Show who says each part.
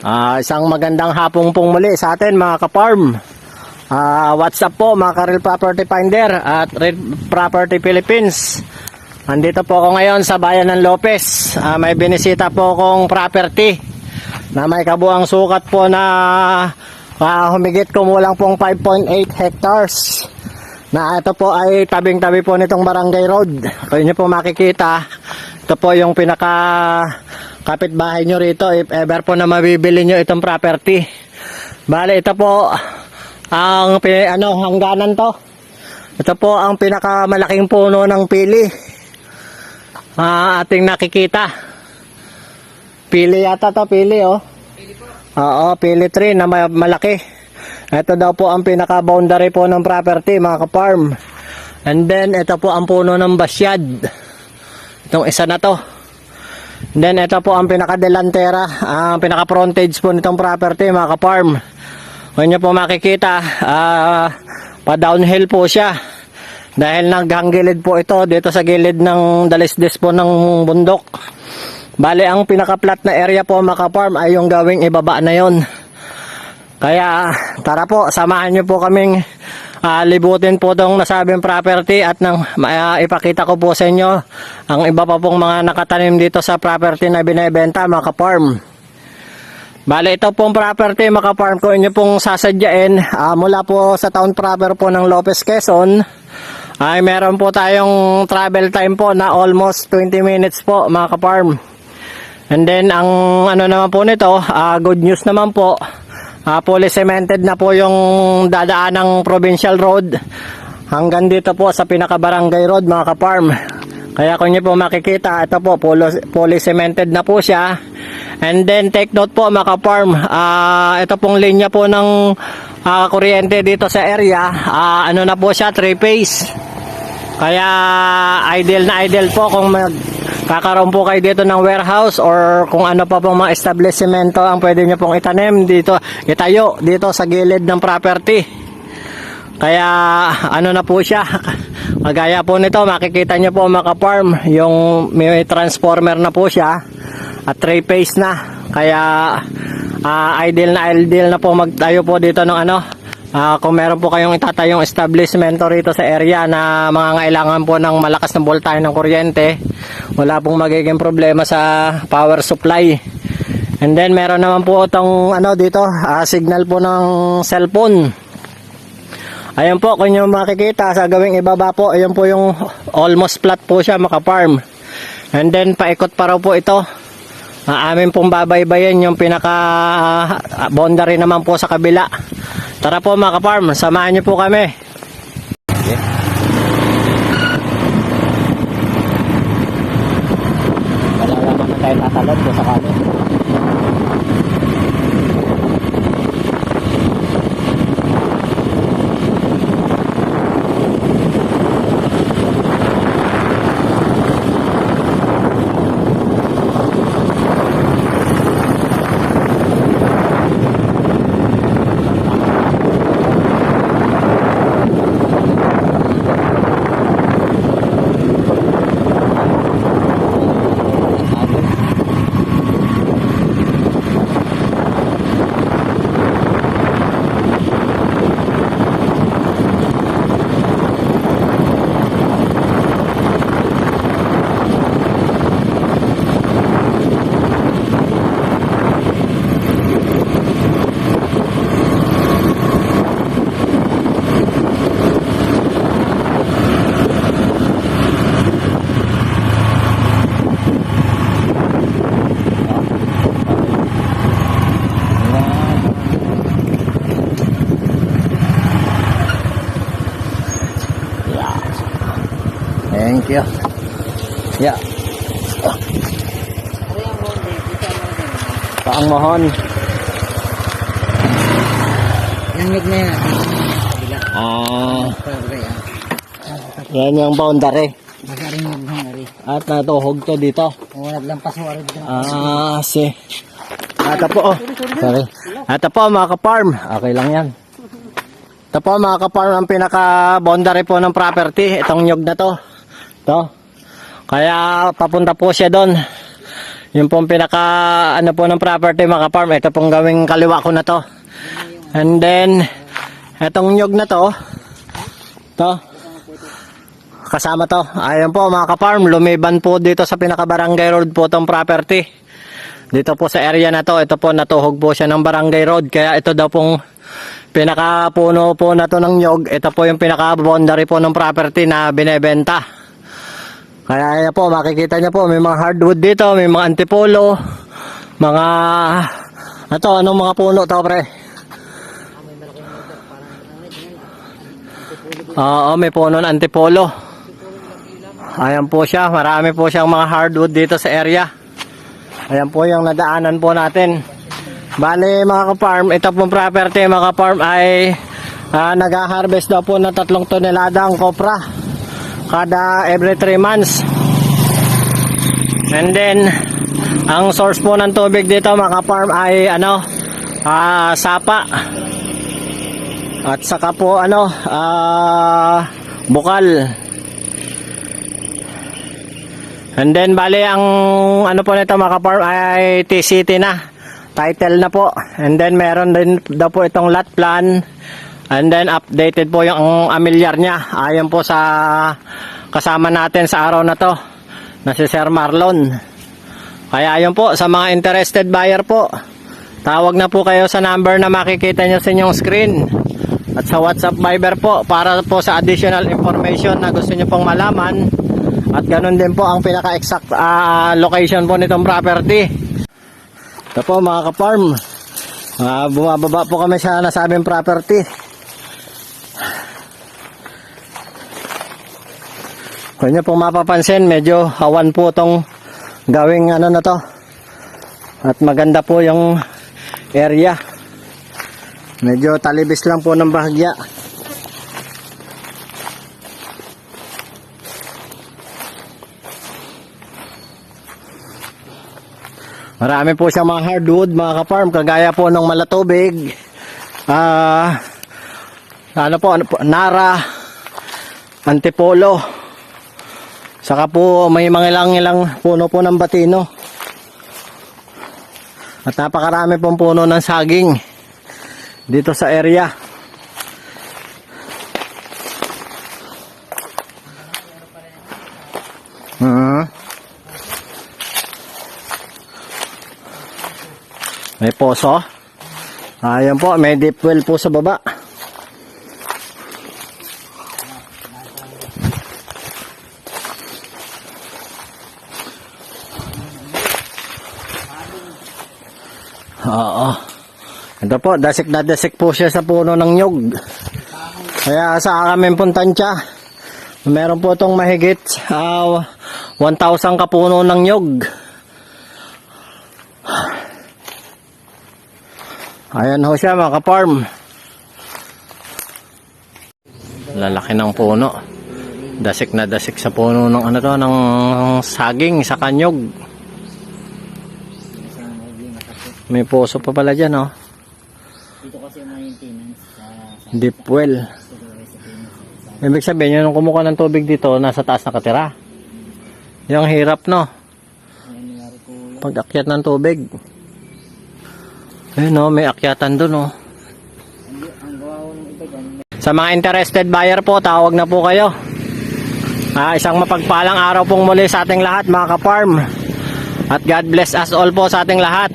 Speaker 1: Isang magandang hapong pong muli sa atin mga ka-farm. What's up po mga ka-Real Property Finder at Real Property Philippines. Andito po ako ngayon sa bayan ng Lopez. May binisita po akong property na may kabuang sukat po na humigit kumulang pong 5.8 hectares. Na ito po ay tabing-tabi po nitong Barangay Road. Kung inyo po makikita, ito po yung pinaka kapitbahay nyo rito if ever po na mabibili nyo itong property. Bale, ito po ang hangganan to. Ito po ang pinakamalaking puno ng pili ating nakikita. Pili yata to, pili oh. Pili po. Oo, pili tree na malaki. Ito daw po ang pinaka boundary po ng property mga ka-farm. And then ito po ang puno ng basyad. Itong isa na to. Then ito po ang pinaka-delantera, ang pinaka-frontage po nitong property mga ka-farm. Kung nyo po makikita, pa-downhill po siya. Dahil naghang-gilid po ito dito sa gilid ng dalisdis po ng bundok. Bali, ang pinaka-flat na area po mga ka-farm ay yung gawing ibaba na yon. Kaya tara po, samahan nyo po kaming libutin po itong nasabing property at nang ipakita ko po sa inyo ang iba pa pong mga nakatanim dito sa property na binebenta mga ka-farm. Bale, ito pong property mga ka-farm, kung inyo pong sasadyain mula po sa town proper po ng Lopez, Quezon, ay meron po tayong travel time po na almost 20 minutes po mga ka-farm. And then ang ano naman po nito, good news naman po, fully cemented na po yung dadaan ng provincial road hanggang dito po sa pinaka barangay road mga ka-farm. Kaya kung nyo po makikita, ito po fully cemented na po siya. And then take note po mga ka-farm, ito pong linya po ng kuryente dito sa area, ano na po siya, 3-phase. Kaya ideal na ideal po kung kakaroon po kayo dito ng warehouse or kung ano pa pong mga establishmento ang pwede nyo pong itanim dito, itayo dito sa gilid ng property. Kaya ano na po siya, magaya po nito, makikita nyo po mga ka-farm, yung may transformer na po siya at 3-phase na. Kaya ideal na po magtayo po dito ng kung meron po kayong itatayong establishmento rito sa area na mangangailangan po ng malakas na voltahe ng kuryente, wala pong magiging problema sa power supply. And then meron naman po itong dito, signal po ng cellphone. Ayan po, kung nyo makikita sa gawing ibaba po, ayan po yung almost flat po siya maka-farm. And then paikot pa raw po ito. Amin pong babaybayin yung pinaka boundary naman po sa kabila. Tara po mga ka-farm, samahan nyo po kami. Okay. Wala naman na tayo tatalon po sa kami. Thank you. Yeah. Paang mohon.
Speaker 2: Nangit na yan.
Speaker 1: Yan yung boundary.
Speaker 2: Magaling yung boundary.
Speaker 1: At natuhog to dito.
Speaker 2: Wala lang pasuwarin dito.
Speaker 1: Ito po. Sorry. Ito po mga ka-farm. Okay lang yan. Ito po mga ka-farm ang pinaka-boundary po ng property. Itong nyug na to. Ito. Kaya papunta po siya doon. Yung pong pinaka ano po ng property mga farm, ito pong gawing kaliwa ko na to. And then etong nyog na to, kasama to. Ayan po mga ka-farm, lumiban po dito sa pinaka barangay road po tong property. Dito po sa area na to, ito po natuhog po siya ng barangay road. Kaya ito daw pong pinaka puno po na to ng nyog. Ito po yung pinaka boundary po ng property na binebenta. Kaya ayan po, makikita nyo po, may mga hardwood dito, may mga antipolo, mga anong mga puno to pre? Oo, may puno ng antipolo. Ayan po siya, marami po siyang mga hardwood dito sa area. Ayan po yung nadaanan po natin. Bale mga ka-farm, ito pong property mga ka-farm ay nag-harvest daw po ng 3 tonelada ang kopra kada every 3 months. And then ang source po ng tubig dito mga ka-farm ay sapa. At saka po bukal. And then bale ang po nito mga ka-farm ay TCT na. Title na po. And then meron din daw po itong lot plan. And then updated po yung amilyar niya. Ayon po sa kasama natin sa araw na to na si Sir Marlon. Kaya ayon po sa mga interested buyer po. Tawag na po kayo sa number na makikita nyo sa inyong screen. At sa WhatsApp Viber po para po sa additional information na gusto nyo pong malaman. At ganun din po ang pinaka-exact location po nitong property. Ito po mga ka-farm, bumababa po kami sa nasabing property. Kung nyo pong mapapansin, medyo hawan po itong gawing na to. At maganda po yung area. Medyo talibis lang po ng bahagya. Marami po siyang mga hardwood mga ka-farm, kagaya po ng malatubig, nara, antipolo, saka po may mga ilang puno po ng batino. At napakarami pong puno ng saging dito sa area. May poso. Ayan po, may deep well po sa baba. Oo. Ito po, dasik na dasik po siya sa puno ng nyog. Kaya sa aming puntansya, meron po itong mahigit 1,000 kapuno ng nyog. Ayan ho siya mga ka-farm. Lalaki ng puno. Dasik na dasik sa puno ng ng saging sa kanyog. May poso pa pala dyan, oh.
Speaker 2: Dito kasi yung maintenance sa
Speaker 1: Deep well. Ibig sabihin, yung kumuha ng tubig dito, nasa taas nakatira. Yung hirap, no? Pag-akyat ng tubig. Ayun, no, may akyatan dun, no. Sa mga interested buyer po, tawag na po kayo. Isang mapagpalang araw pong muli sa ating lahat, mga ka-farm. At God bless us all po sa ating lahat.